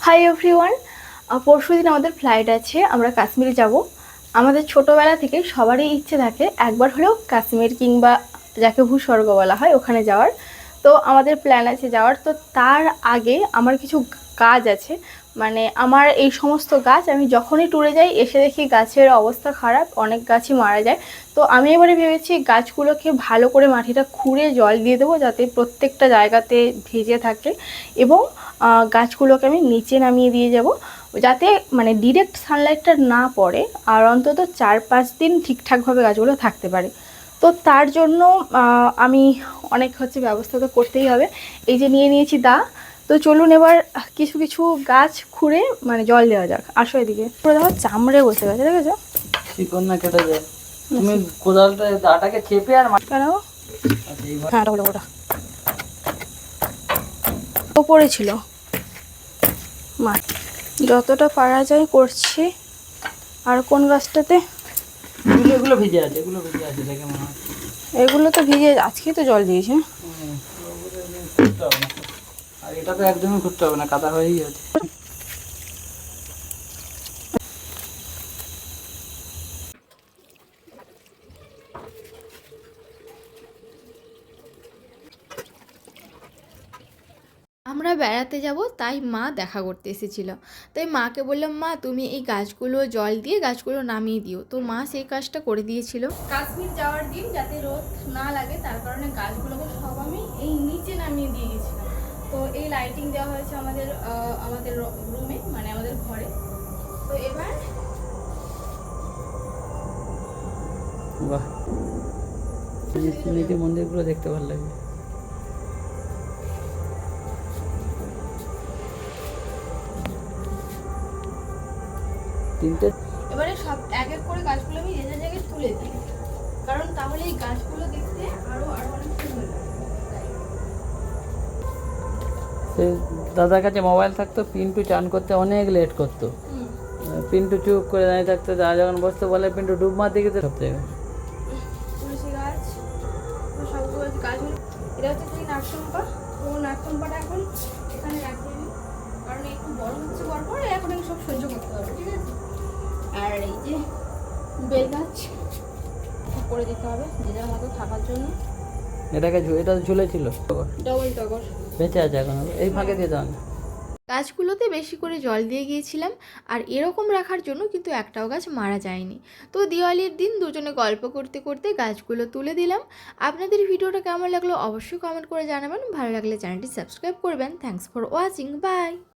Hi everyone, পরশুদিন আমাদের flight আছে, আমরা কাশ্মীরে যাব। আমাদের ছোটোবেলা থেকে সবারই ইচ্ছে থাকে একবার হলেও কাশ্মীর কিংবা যাকে ভূস্বর্গ বলা হয় ওখানে যাওয়ার। তো আমাদের প্ল্যান আছে যাওয়ার। তো তার আগে আমার কিছু কাজ আছে, মানে আমার এই সমস্ত গাছ আমি যখনই ট্যুরে যাই এসে দেখি গাছের অবস্থা খারাপ, অনেক গাছই মারা যায়। তো আমি এবারে ভেবেছি গাছগুলোকে ভালো করে মাটিটা খুঁড়ে জল দিয়ে দেবো যাতে প্রত্যেকটা জায়গাতে ভিজে থাকে, এবং গাছগুলোকে আমি নিচে নামিয়ে দিয়ে যাব যাতে মানে ডিরেক্ট সানলাইটটা না পড়ে, আর অন্তত 4-5 দিন ঠিকঠাকভাবে গাছগুলো থাকতে পারে। তো তার জন্য আমি অনেক ব্যবস্থা তো করতেই হবে। এই যে নিয়ে নিয়েছি দা। তো চলুন এবার কিছু কিছু গাছ খুঁড়ে মানে জল দেওয়া যাক। আসো এদিকে। পুরো দেখো চামড়ে বসে গেছে, দেখেছো? শিকড় না কেটে যায়। তুমি কোদালটা দাটাকে চেপে আর কেন? হ্যাঁ ওটা ওপরে ছিল। মাছ যতটা পারা যায় করছি। আর কোন গাছটাতে? এগুলো ভিজে আছে, এগুলো ভিজে আছে দেখে মনে হয়। এগুলো তো ভিজে, আজকেই তো জল দিয়েছে। আর এটা তো একদমই খুঁজতে হবে না, কাদা হয়েই আছে। আমরা বেড়াতে যাব তাই মা দেখা করতে এসেছিল। তাই মাকে বললাম, মা তুমি এই গাছগুলো জল দিয়ে গাছগুলো নামিয়ে দিও। তো মা সেই কাজটা করে দিয়েছিল। কাশ্মীর যাওয়ার দিন যাতে রোদ না লাগে তার কারণে গাছগুলোকে সব আমি এই নিচে নামিয়ে দিয়ে গেছিলাম। তো এই লাইটিং দেওয়া হয়েছে আমাদের আমাদের রুমে, মানে আমাদের ঘরে। তো এবার বাহ, নীতি মন্দিরগুলো দেখতে ভালো লাগে। তিনটে এবারে সব এক এক করে গাছগুলো আমি যে জায়গায় তুলে দিই, কারণ তাহলে এই গাছগুলো দেখতে আরো আরো অনেক সুন্দর লাগে। দাদার কাছে মোবাইল থাকতো, পিন্টু চান করতে অনেক লেট করতো। পিন্টু চুপ করে দাঁড়িয়ে থাকতো, দাদা যখন বসতো বলে পিন্টু ডুব মার দিকে তো সব জায়গায়। তুলসী গাছ, সবগুলো গাছগুলো। এটা হচ্ছে সেই নাগচম্পা। তো নাগচম্পাটা এখন এখানে রাখি আমি, কারণ একটু বড় হচ্ছে পরপর, এখন আমি সব সহ্য করতে পারবো, ঠিক আছে? আর এই যে বেল গাছ করে দিতে হবে যে যার মতো থাকার জন্য। এটা ঝুলেছিল, ডবল টগর বেঁচে আছে এখন, এই ফাঁকে দিয়ে দাও না। গাছগুলোতে বেশি করে জল দিয়ে গিয়েছিলাম, আর এরকম রাখার জন্য কিন্তু একটাও গাছ মারা যায়নি। তো দিওয়ালির দিন দুজনে গল্প করতে করতে গাছগুলো তুলে দিলাম। আপনাদের ভিডিওটা কেমন লাগলো অবশ্যই কমেন্ট করে জানাবেন। ভালো লাগলে চ্যানেলটি সাবস্ক্রাইব করবেন। Thanks for watching, by.